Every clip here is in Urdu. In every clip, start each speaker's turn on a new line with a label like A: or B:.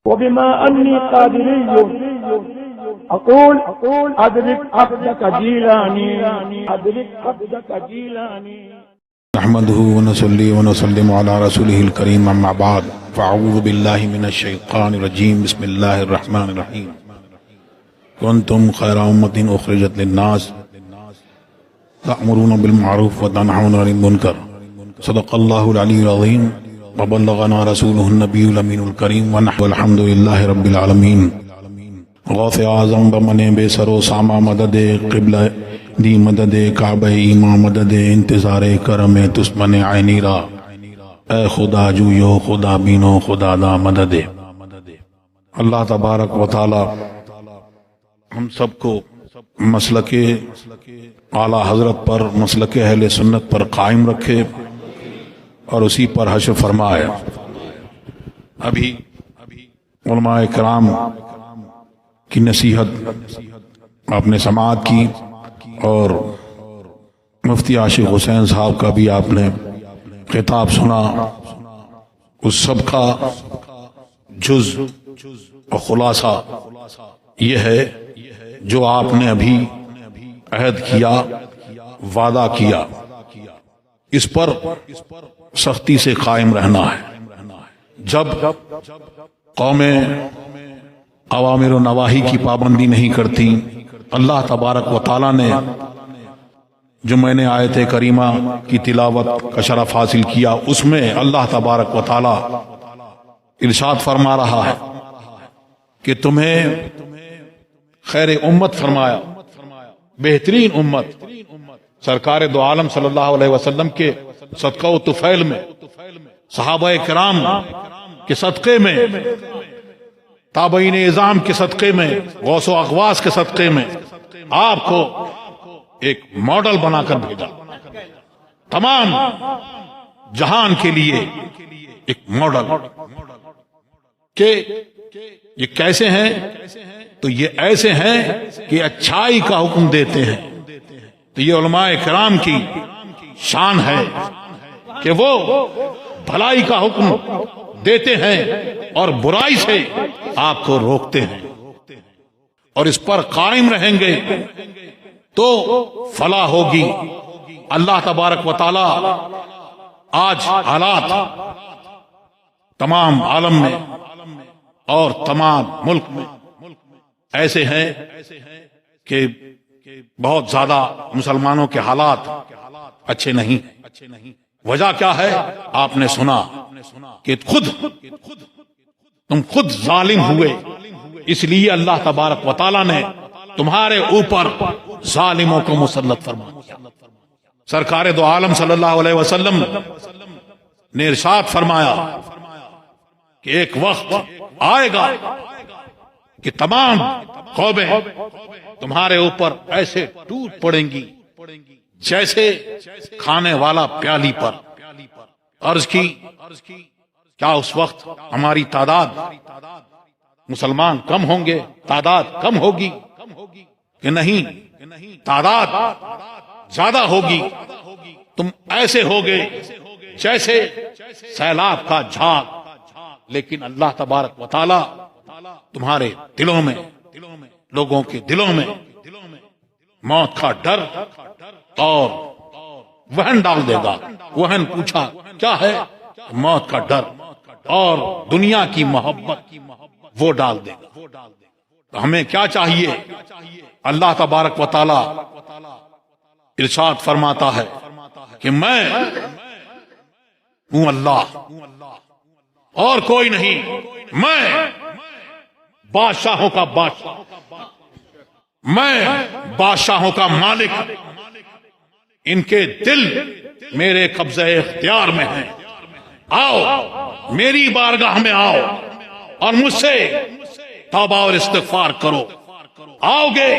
A: وبما أني قادري أقول أدرك عبدك جيلاني أدرك عبدك جيلاني.
B: نحمده ونصلي ونسلم على رسوله الكريم اما بعد فاعوذ بالله من الشيطان الرجيم بسم الله الرحمن الرحيم كنتم خير أمة أخرجت للناس تأمرون بالمعروف وتنهون عن المنكر صدق الله العلي العظيم وبلغنا رسوله النبي الأمين الكريم ونحن الحمد لله رب العالمين. غوث اعظم بمن بے سر و ساما مدد قبلہ دی مدد کعبہ ایمان مدد انتظار کرم تسمن عینی را اے خدا جویو خدا بینو خدا دا مدد. اللہ تبارک و تعالی ہم سب کو مسلک اعلی حضرت پر مسلک اہل سنت پر قائم رکھے اور اسی پر حشر فرمائے. ابھی علماء کرام کی نصیحت آپ نے سماعت کی اور مفتی عاشق حسین صاحب کا بھی آپ نے خطاب سنا. اس سب کا جز اور خلاصہ یہ ہے جو آپ نے ابھی عہد کیا وعدہ کیا اس پر سختی سے قائم رہنا ہے. جب قومیں اوامر و نواہی کی پابندی نہیں کرتی اللہ تبارک و تعالیٰ نے جو میں نے آیت کریمہ کی تلاوت کا شرف حاصل کیا اس میں اللہ تبارک و تعالیٰ ارشاد فرما رہا ہے کہ تمہیں خیر امت فرمایا بہترین امت سرکار دو عالم صلی اللہ علیہ وسلم کے صدقہ و طفیل میں صحابہ کرام کے صدقے میں تابعین اعظام کے صدقے میں غوث و اغواث کے صدقے میں آپ کو ایک ماڈل بنا کر بھیجا تمام جہان کے لیے ایک ماڈل کہ یہ کیسے ہیں تو یہ ایسے ہیں کہ اچھائی کا حکم دیتے ہیں. تو یہ علماء کرام کی شان ہے کہ وہ بھلائی کا حکم دیتے ہیں اور برائی سے آپ کو روکتے ہیں اور اس پر قائم رہیں گے تو فلاح ہوگی. اللہ تبارک و تعالی آج حالات تمام عالم میں اور تمام ملک میں ایسے ہیں کہ بہت زیادہ مسلمانوں کے حالات اچھے نہیں. وجہ کیا ہے آپ نے سنا کہ تم خود ظالم ہوئے اس لیے اللہ تبارک و تعالی نے تمہارے اوپر ظالموں کو مسلط فرما دیا. سرکار دو عالم صلی اللہ علیہ وسلم نے ارشاد فرمایا کہ ایک وقت آئے گا کہ تمام قومیں تمہارے اوپر ایسے ٹوٹ پڑیں گی جیسے کھانے والا پیالی پر. عرض کی کیا اس وقت ہماری تعداد مسلمان کم ہوں گے تعداد کم ہوگی کہ نہیں تعداد زیادہ ہوگی. تم ایسے ہوگے جیسے سیلاب کا جھاگ لیکن اللہ تبارک و تعالی تمہارے دلوں میں لوگوں کے دلوں میں موت کا ڈر اور وہن ڈال دے گا. وہن پوچھا کیا ہے؟ موت کا ڈر اور دنیا کی محبت وہ ڈال دے گا. تو ہمیں کیا چاہیے؟ اللہ تبارک و تعالی ارشاد فرماتا ہے کہ میں ہوں اللہ اور کوئی نہیں. میں بادشاہوں کا بادشاہ میں بادشاہوں کا مالک. ان کے دل میرے قبضہ اختیار میں ہیں. آؤ میری بارگاہ میں آؤ اور مجھ سے توبہ اور استغفار کرو. آؤ گے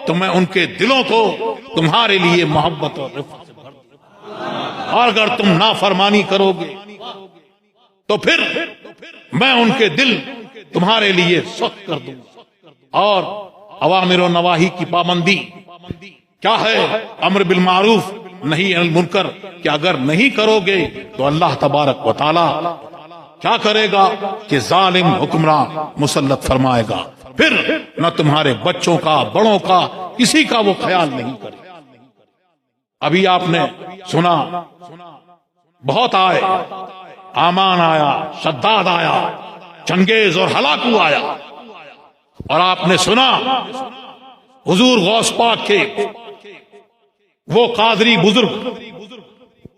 B: تو میں ان کے دلوں کو تمہارے لیے محبت اور رفقت سے بھر دوں. اور اگر تم نافرمانی کرو گے تو پھر میں ان کے دل تمہارے لیے سخت کر دوں. اور اوامر و نواہی کی پابندی کیا ہے؟ امر بالمعروف نہیں عن المنکر کہ اگر نہیں کرو گے تو اللہ تبارک و تعالی کیا کرے گا کہ ظالم حکمراں مسلط فرمائے گا، پھر نہ تمہارے بچوں کا، بڑوں کا، کسی کا وہ خیال نہیں کرے۔ ابھی آپ نے سنا بہت آئے، آمان آیا، شداد آیا، چنگیز اور ہلاکو آیا، اور آپ نے سنا حضور غوث پاک کے وہ قادری بزرگ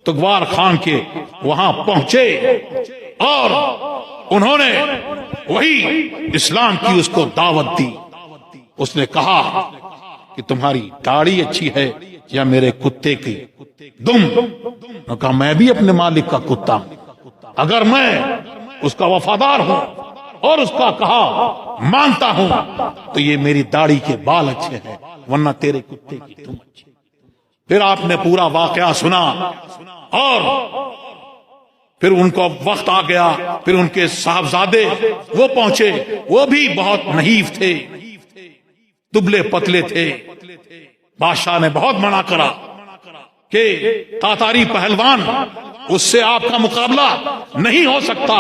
B: تغوار خان کے وہاں پہنچے اور انہوں نے وہی اسلام کی اس کو دعوت دی۔ اس نے کہا کہ تمہاری داڑھی اچھی ہے یا میرے کتے کی دم؟ نے کہا میں بھی اپنے مالک کا کتا ہوں، اگر میں اس کا وفادار ہوں اور اس کا کہا مانتا ہوں تو یہ میری داڑھی کے بال اچھے ہیں، ورنہ تیرے کتے کی دم اچھی۔ پھر آپ نے پورا واقعہ سنا اور پھر ان کو وقت آ گیا، پھر ان کے صاحبزادے وہ پہنچے، وہ بھی بہت نحیف تھے، دبلے پتلے تھے۔ بادشاہ نے بہت منع کرا کہ تاتاری پہلوان اس سے آپ کا مقابلہ نہیں ہو سکتا،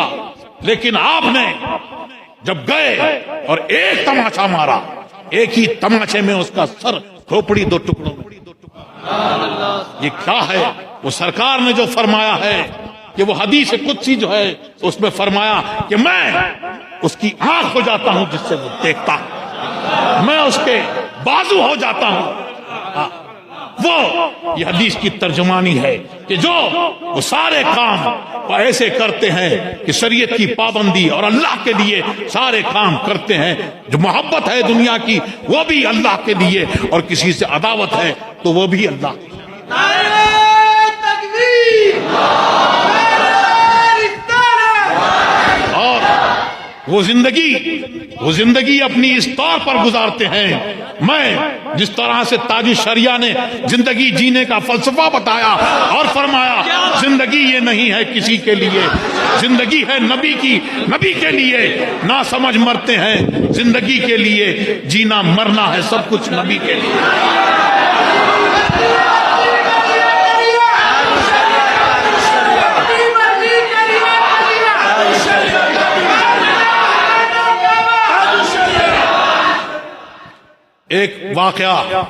B: لیکن آپ نے جب گئے اور ایک تماچا مارا، ایک ہی تماچے میں اس کا سر کھوپڑی دو ٹکڑوں میں۔ یہ کیا ہے؟ وہ سرکار نے جو فرمایا ہے کہ وہ حدیث قدسی جو ہے اس میں فرمایا کہ میں اس کی آنکھ ہو جاتا ہوں جس سے وہ دیکھتا ہے، میں اس کے بازو ہو جاتا ہوں۔ وہ یہ حدیث کی ترجمانی ہے کہ جو وہ سارے کام ایسے کرتے ہیں کہ شریعت کی پابندی اور اللہ کے لیے سارے کام کرتے ہیں، جو محبت ہے دنیا کی وہ بھی اللہ کے لیے، اور کسی سے عداوت ہے تو وہ بھی اللہ کے لیے۔ اور وہ زندگی اپنی اس طور پر گزارتے ہیں۔ میں جس طرح سے تاج الشریعہ نے زندگی جینے کا فلسفہ بتایا اور فرمایا زندگی یہ نہیں ہے کسی کے لیے، زندگی ہے نبی کے لیے، نہ سمجھ مرتے ہیں زندگی کے لیے، جینا مرنا ہے سب کچھ نبی کے لیے۔ ایک واقعہ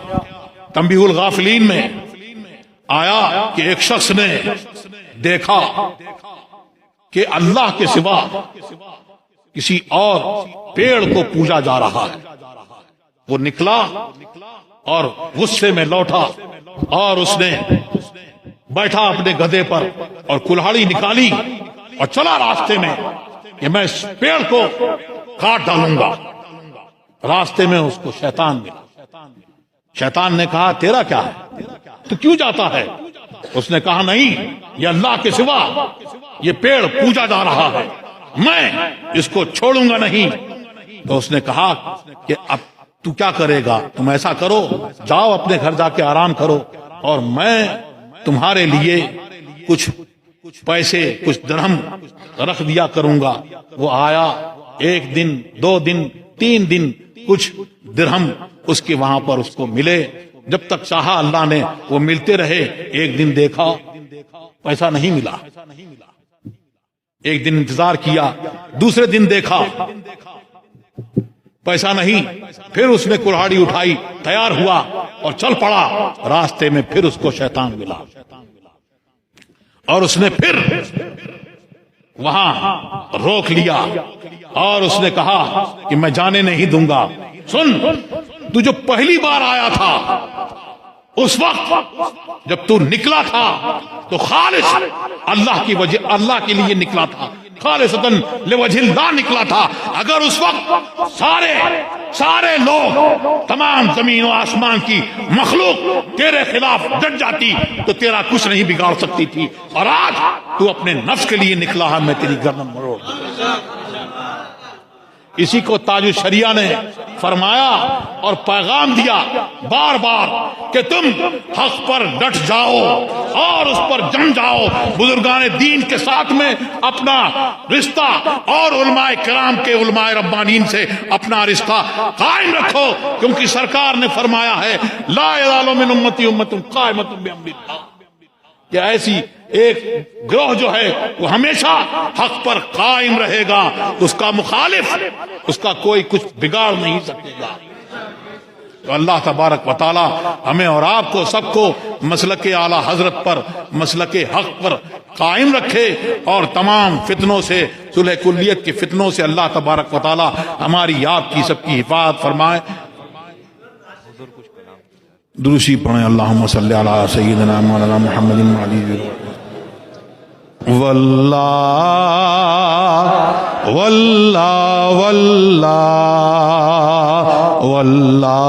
B: تنبیہ الغافلین میں آیا کہ ایک شخص نے دیکھا کہ اللہ کے سوا کسی اور پیڑ کو پوجا جا رہا ہے۔ وہ نکلا اور غصے میں لوٹا اور اس نے بیٹھا اپنے گدھے پر اور کلہاڑی نکالی اور چلا راستے میں کہ میں اس پیڑ کو کاٹ ڈالوں گا۔ راستے میں اس کو شیطان ملا۔ شیطان نے کہا تیرا کیا ہے، تو کیوں جاتا ہے؟ اس نے کہا نہیں، یہ اللہ کے سوا یہ پیڑ پوجا جا رہا ہے، میں اس کو چھوڑوں گا نہیں۔ تو اس نے کہا کہ اب تو کیا کرے گا؟ تم ایسا کرو، جاؤ اپنے گھر جا کے آرام کرو، اور میں تمہارے لیے کچھ پیسے، کچھ درہم رکھ دیا کروں گا۔ وہ آیا، ایک دن، 2 دن، 3 دن، کچھ درہم اس کے وہاں پر اس کو ملے، جب تک چاہا اللہ نے وہ ملتے رہے۔ ایک دن دیکھا پیسہ نہیں ملا، ایک دن انتظار کیا، دوسرے دن دیکھا پیسہ نہیں، پھر اس نے کلہاڑی اٹھائی، تیار ہوا اور چل پڑا۔ راستے میں پھر اس کو شیطان ملا اور اس نے پھر وہاں روک لیا اور اس نے کہا کہ میں جانے نہیں دوں گا۔ سن، تو جو پہلی بار آیا تھا اس وقت جب تو نکلا تھا تو خالص اللہ کی وجہ، اللہ کے لیے نکلا تھا، خالصتاً لوجہ اللہ نکلا تھا۔ اگر اس وقت سارے لوگ، تمام زمین و آسمان کی مخلوق تیرے خلاف ڈٹ جاتی تو تیرا کچھ نہیں بگاڑ سکتی تھی، اور آج تو اپنے نفس کے لیے نکلا ہے، میں تیری گردن مروڑ۔ اسی کو تاج الشریعہ نے فرمایا اور پیغام دیا بار بار کہ تم حق پر ڈٹ جاؤ اور اس پر جم جاؤ، بزرگان دین کے ساتھ میں اپنا رشتہ اور علماء کرام کے، علماء ربانین سے اپنا رشتہ قائم رکھو، کیونکہ سرکار نے فرمایا ہے لا یزال من امتی امت قائمۃ بامر اللہ، کہ ایک گروہ جو ہے وہ ہمیشہ حق پر قائم رہے گا، اس کا مخالف اس کا کوئی کچھ بگاڑ نہیں سکے گا۔ تو اللہ تبارک و تعالی ہمیں اور آپ کو سب کو مسلک اعلی حضرت پر، مسلک حق پر قائم رکھے، اور تمام فتنوں سے، صلح کلیت کے فتنوں سے اللہ تبارک و تعالی ہماری آپ کی سب کی حفاظت فرمائے۔ دروشی پڑھیں، اللہم صلی علی سیدنا مولانا محمد وعلی واللہ واللہ واللہ واللہ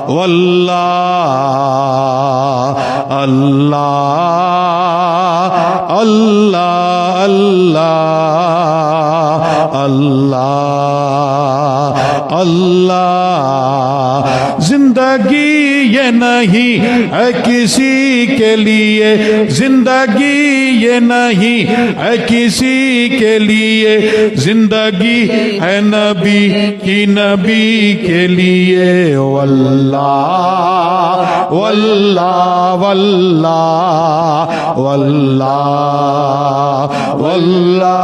B: واللہ اللہ اللہ اللہ اللہ اللہ۔ زندگی یہ نہیں ہے کسی کے لیے، زندگی یہ نہیں ہے کسی کے لیے، زندگی ہے نبی کی، نبی کے لیے۔ واللہ واللہ واللہ واللہ واللہ۔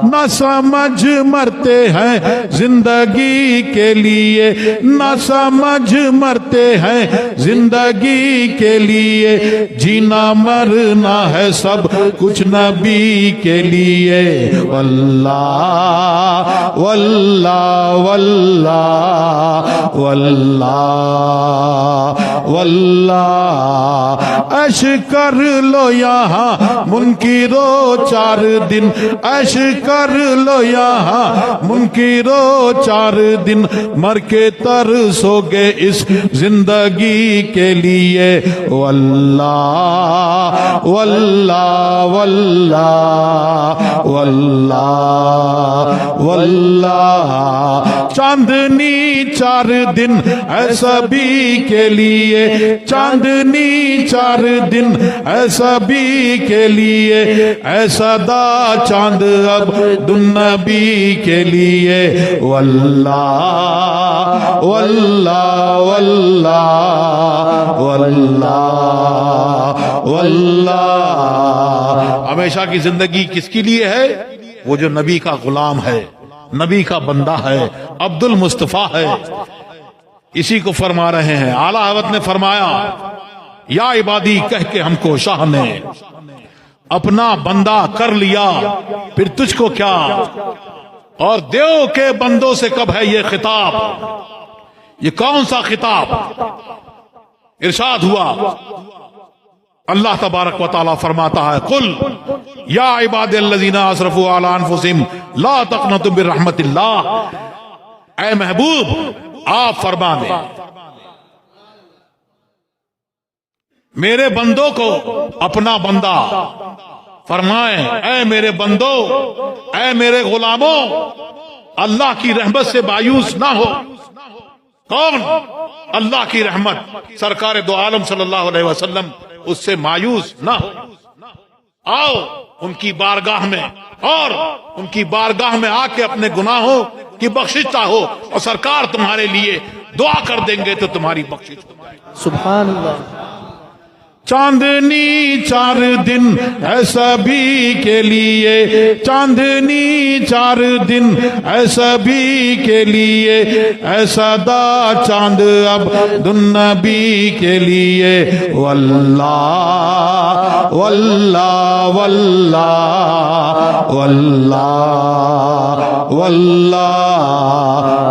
B: نہ سمجھ مرتے ہیں زندگی کے لیے، نہ سمجھ مرتے ہیں زندگی کے لیے، جینا مرنا ہے سب کچھ نبی کے لیے۔ واللہ واللہ واللہ واللہ واللہ۔ عیش کر لو یہاں منکرو 4 دن، عیش کر لو یہاں منکرو 4 دن، مر کے ترسو گے اس زندگی کے لیے۔ واللہ واللہ واللہ واللہ واللہ۔ چاندنی 4 دن ہے سبھی کے لیے، چاندنی 4 دن ہے سبھی کے لیے، اے صدا چاند عبد النبی کے لیے۔ واللہ واللہ واللہ واللہ واللہ۔ ہمیشہ کی زندگی کس کے لیے ہے؟ وہ جو نبی کا غلام ہے، نبی کا بندہ ہے، عبد المصطفیٰ ہے، اسی کو فرما رہے ہیں۔ اعلیٰ حضرت نے فرمایا، یا عبادی کہہ کے ہم کو شاہ نے اپنا بندہ کر لیا، پھر تجھ کو کیا؟ اور دیو کے بندوں سے کب ہے یہ خطاب؟ یہ کون سا خطاب؟ ارشاد ہوا، اللہ تبارک و تعالی فرماتا ہے، قل یا عباد الذین اسرفوا علی انفسہم لا تقنطوا من رحمت اللہ۔ اے محبوب آپ فرما دیں میرے بندوں کو اپنا بندہ فرمائیں، اے میرے بندوں، اے میرے غلاموں، اللہ کی رحمت سے مایوس نہ ہو۔ کون؟ اللہ کی رحمت، سرکار دو عالم صلی اللہ علیہ وسلم، اس سے مایوس نہ ہو۔ آؤ ان کی بارگاہ میں، اور ان کی بارگاہ میں آ کے اپنے گناہوں کی بخشش چاہو، اور سرکار تمہارے لیے دعا کر دیں گے تو تمہاری بخشش ہو جائے گی۔
C: سبحان اللہ۔
B: چاندنی 4 دن ہے سبھی کے لیے، چاندنی 4 دن ہے سبھی کے لیے، اے صدا چاند عبد النبی کے لیے۔ واللہ واللہ واللہ واللہ واللہ۔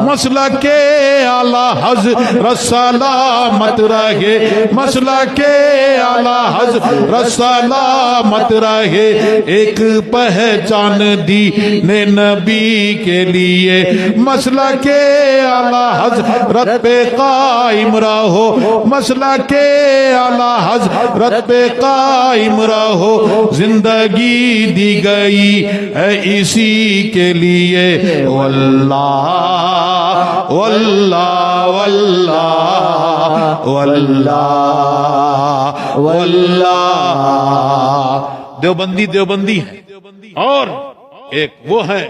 B: مسلک اعلی حضرت سلامت رہے، مسلک اعلی حضرت سلامت رہے، ایک پہچان دین نبی کے لیے۔ مسلک اعلی حضرت پہ قائم رہو، مسلک اعلی حضرت پہ قائم رہو، زندگی دی گئی ہے اسی کے لیے۔ واللہ واللہ واللہ واللہ واللہ۔ دیوبندی دیوبندی ہے، اور ایک وہ ہیں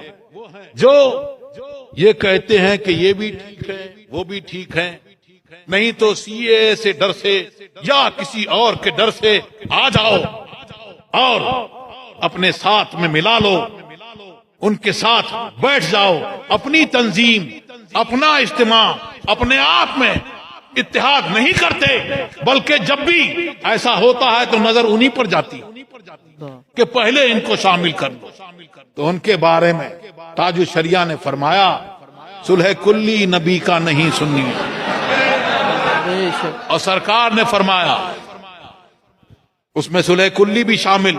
B: جو یہ کہتے ہیں کہ یہ بھی ٹھیک ہے وہ بھی ٹھیک ہے، نہیں تو سی اے سے ڈر سے یا کسی اور کے ڈر سے آ جاؤ اور اپنے ساتھ میں ملا لو، ان کے ساتھ بیٹھ جاؤ، اپنی تنظیم، اپنا اجتماع، اپنے آپ میں اتحاد نہیں کرتے، بلکہ جب بھی ایسا ہوتا ہے تو نظر انہی پر جاتی کہ پہلے ان کو شامل کر لو۔ تو ان کے بارے میں تاج الشریعہ نے فرمایا صلح کلی نبی کا نہیں سنی، اور سرکار نے فرمایا اس میں صلح کلی بھی شامل،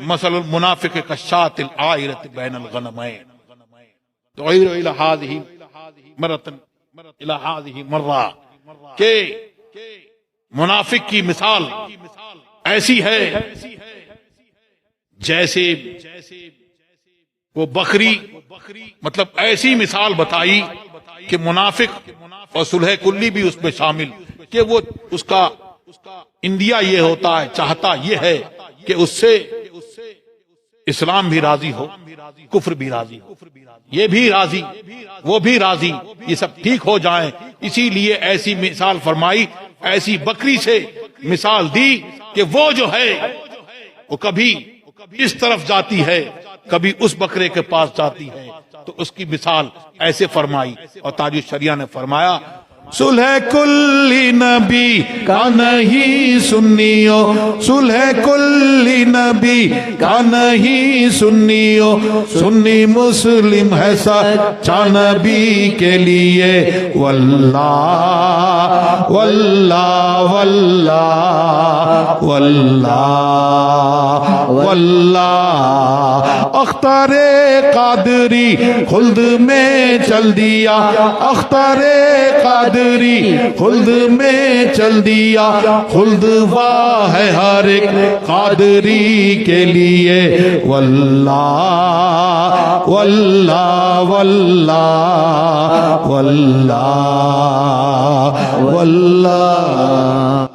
B: مثل المنافق کالشاة العائرة بین الغنمین تعیر الی ہذہ مرۃ الی ہذہ مرہ، کہ منافق کی مثال ایسی ہے جیسے وہ بکری، مطلب ایسی مثال بتائی کہ منافق، اور صلح کلی بھی اس میں شامل، کہ وہ اس کا انڈیا یہ ہوتا ہے، چاہتا یہ ہے کہ اس سے اسلام بھی راضی ہو، کفر بھی راضی ہو، یہ بھی راضی وہ بھی راضی، یہ سب ٹھیک ہو جائیں، اسی لیے ایسی مثال فرمائی، ایسی بکری سے مثال دی کہ وہ جو ہے وہ کبھی اس طرف جاتی ہے، کبھی اس بکرے کے پاس جاتی ہے، تو اس کی مثال ایسے فرمائی۔ اور تاج الشریعہ نے فرمایا صلح کلی نبی کا نہیں سنیو، صلح کلی نبی کا نہیں سنیو، سنی مسلم ہے سچا نبی کے لیے، واللہ واللہ واللہ واللہ واللہ، اختر قادری خلد میں چل دیا، اختر قادری خلد میں چل دیا، خلد واہ ہے ہر ایک قادری کے لیے، واللہ واللہ واللہ واللہ واللہ۔